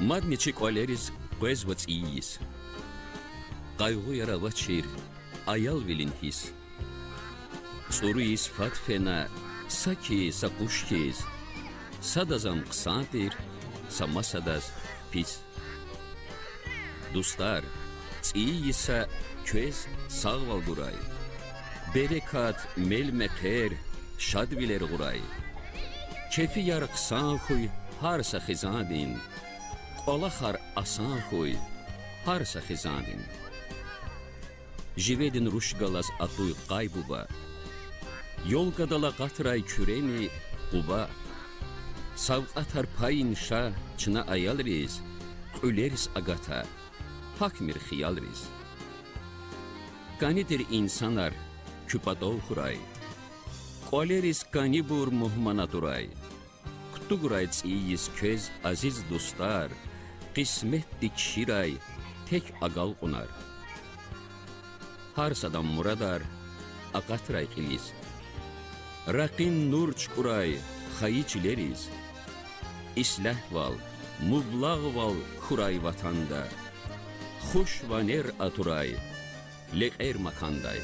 Madnici qoleris qezvats iyis. Qayğu yarava çir, ayal vilin his. Suruis fatfena, saki saqushkiz. Sadazam qsantir, samasadaz pis. Dostlar, iyisa köz sağval duray. Berekat melme qer, şad biler quray. Kefi yar qsan xuy, harsa xizadin. Qolaxar asan xuy, harsa xizadin. Jivedin ruşgalas atuy qaybuba. Yol qadala qatray küreni quba. Savqatar payinşa çına ayal riz. Öleris agata, hakmir xiyal riz. Qanidir insanar, küpadov xuray. Qoleris qanibur muhmana duray. Kutu quray tsiyiz köz aziz dostlar. Qismet dikşiray, tek agal qunar. Harsadan muradar, aqatray qiliz. Raqin nur çquray, xayiçileriz. İslah val, mublağ val xuray vatanda. Xuş vaner aturay, leqer makanday.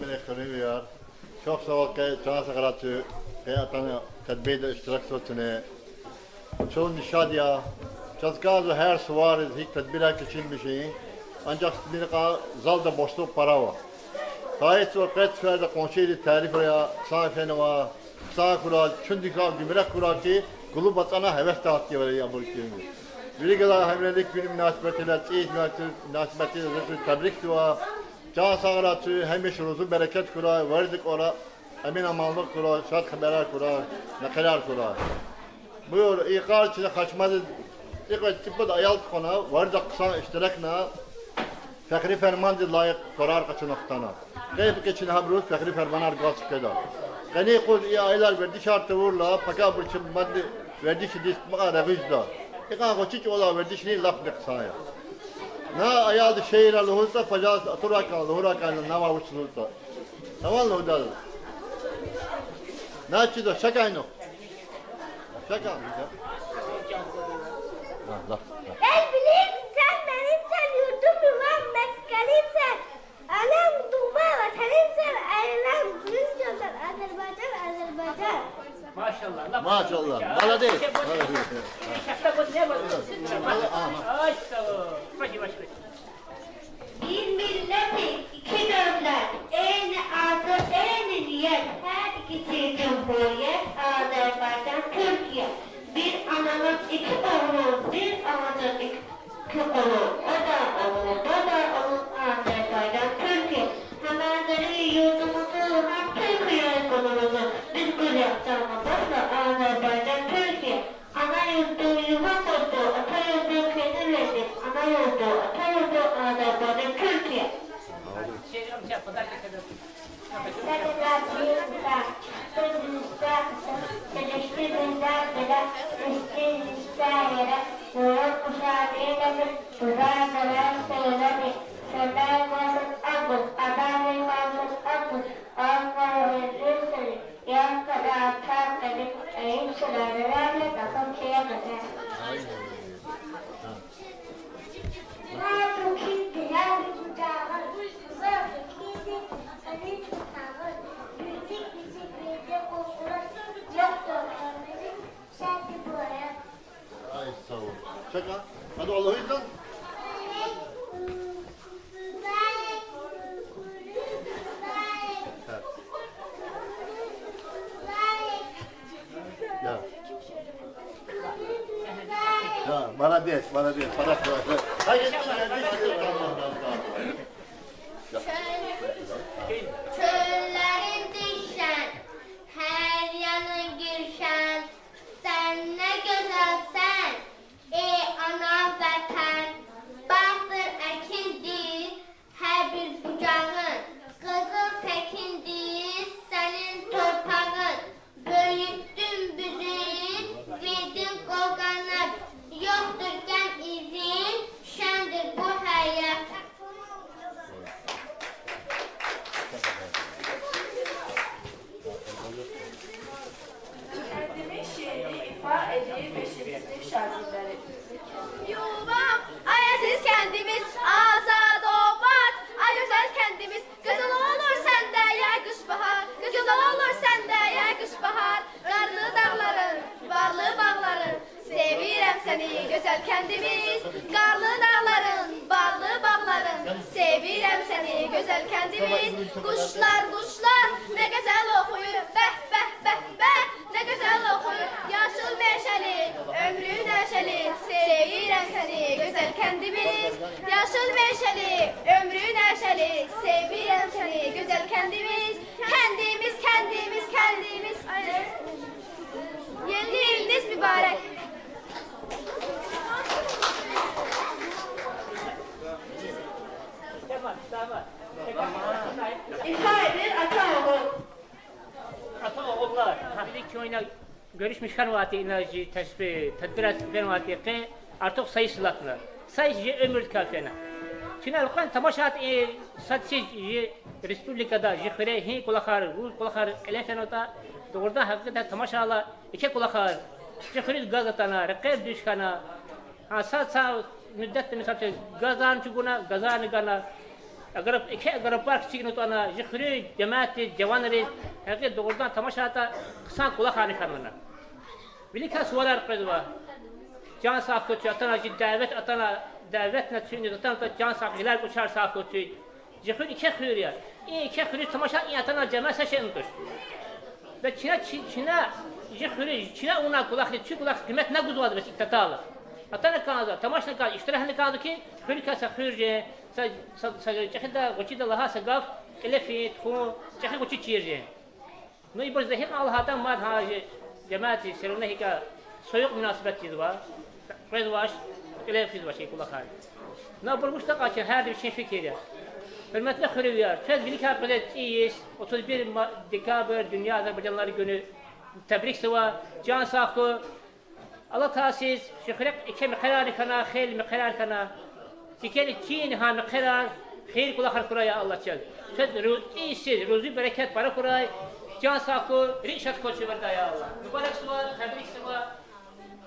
beni kırıyor. Çok sağ ol ki Can Sakarat'ı hayatını tedbirde iştirak soğutunu. Çoğu nişadiya. Çazgazı her suvarız hiç tedbire geçilmişi. Ancak bir zalda boşluk para var. Gayet o kaç seferde konşeydi tarif ya sahifeni var. Sağ kura, çünkü gümrük kura ki kulu batana heves dağıtıyor böyle yağmur gibi. Bir kadar hemlelik günü münasebetiyle, çiğit münasebetiyle tebrik dua. Can sağlatı, hemiş ruzu bereket kura, verdik ora, emin amanlık kura, şart haberler kura, nekeler kura. Buyur, ikar içinde kaçmadı. İlk tipi de ayal kona, verdik kısa iştirakna, Fekri fermandı layık karar kaçınaktana. Kayıp geçin habruz fekri fermanar gaz keda. Kani kul iyi aylar verdi şartı vurla, paka burçum maddi verdi şiddet maka revizda. İkan koçiç ola verdi şini laf neksaya. Na ayaldı şehir alıhulsa, pacaz aturakan, luhurakan, nama uçsulsa. Tamam mı hudal? Na çido, şakayno. Şaka. Allah. Ey bileyim sen benim sen yurdum yuvam meskalim sen. Anam Tuğba vatanım sen. Ailem Gülcan sen. Azerbaycan. Maşallah. Maşallah. Malades. Bir milletin iki devlet. En adı en niyet. Her ikisi cumhuriyet. Azerbaycan, Türkiye. Bir ananın iki oğlu, bir ananın iki oğlu. O da oğlu, Azerbaycan, Türkiye. Hemenleri yurdumuzu, hem Türkiye konumuzu biz kucaklamamızla Azerbaycan, Türkiye. Ana yurdu yuva oldu, ata yurdu kendi verdik. Ana yurdu, ata yurdu Azerbaycan, Türkiye. Ay sağ ol. Şaka. Hadi Allah'ı izle. Ya. Ya bana değil. Para koy. Hayır. Çöllerin düşen, her yanın gülşen, sen ne güzelsen, ey ana vatan. Bahtır ekindir, her bir bucağın, kızıl tekindir, senin torpağın. Büyüttün bizi, verdin kol kanat, yoktur gem izin, şendir bu hayat. Kendimi şiirini ifa edeyim ve şiirini şarkıları. Yuvam, ayaksız kendimiz, azad obat. Ay güzel kendimiz, güzel olur sende ya kış bahar. Güzel olur sende ya kış bahar. Karlı dağların, barlı bağların. Sevirem seni güzel kendimiz. Karlı dağların, barlı bağların. Sevirem seni güzel kendimiz. Kuşlar ne güzel okuyur. Beh beh beh beh. Ne güzel okuyur. Yaşıl meşeli, ömrü neşeli. Sevirem seni güzel kendimiz. Yaşıl meşeli, ömrü neşeli. Sevirem seni güzel kendimiz. Kendimiz. Yeni yılınız mübarek. İfa edin Ataoğlu. Ataoğullar, hafif köyüne görüşmüşken vakti enerji, tesbih, tedbirat ben vakti ki artık sayı sılatlar. Sayıcı ömür kafene. Çünkü alkan tamaşat satsız Respublika'da jihre hi kulakar, Rus kulakar elefenota doğrudan hakikaten tamaşalar iki kulakar. Jihre gazetana, rakib düşkana. Sat müddet misal gazan çuguna, gazan gana. iki agrabbar kiçik notana, jixri, cemaati, cavanları, her doğrudan tamaşada kısan kulak hanikanına. Bilika sualar qedwa. Can sağlıkçı atana davet netçini atana can sağlıkçılar uçar sağlıkçı. Jixri iki xuriya. İki xuri tamaşa atana cemaat şendir. Ve Çin'e jixri, Çin'e ona kulak kıymet ne güzel ve iktatalı. Atana kanada, tamaşa kanada, iştirahını kanada ki xuri kasa xurje, çekida uçida laha sagaf, elefi, txu, çekida uçi çirje. No ibarz dehim Allah'tan mad hacı cemaati serune hika soyuq münasebet var. Rezvaş, elefiz başı kulak hali. Ne bulmuş da kaçın her bir şey fikir. Hürmetli xuriyar, söz bilik hakkında iyiyiz. 31 Dekabr Dünya Azerbaycanları Günü tebrik sıva, can sağlığı. Allah tahsiz, şükürek iki miqrar kana, xeyl miqrar kana. Dikeli Çin ha miqrar, xeyl kulak kuraya Allah çel. Söz iyisiz, ruzi bereket para kuray. Can sağlığı, rişat koçu verdi ya Allah. Mübarek sıva, tebrik sıva.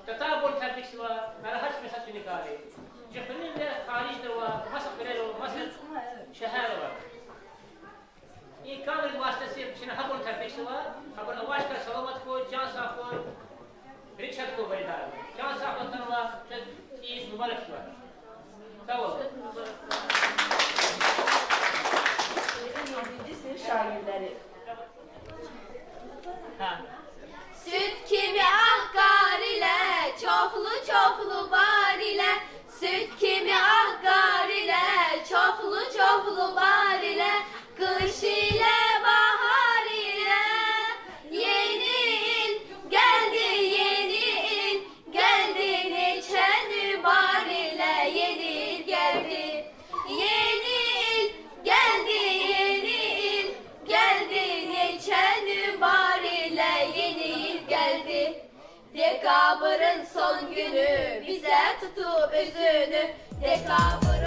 Tatabun tebrik sıva, merahaç mesaj nikari. Cihrin'in de haricdir var, Masr Kırelo, Masr şehir var. İyi kamil vasıtası, şimdi habun tebrik sıva, habun avaş kar salamat ko, can sağlığı, rişat ko veridar. Can sağlığı tanıva, iyi mübarek sıva. Sağ olun. Şairleri. Süt kimi ahkar ile, çoxlu bar ile. Süt kimi ahkar ile, çoxlu bar ile. Kış ile bahar ile. Yeni il geldi, yeni il geldi. Neçen bar ile, yeni il geldi. Yeni il geldi, yeni il geldi. Neçen bar ile, yeni il geldi. Dekabrın son günü bize tutup üzünü. Dekabr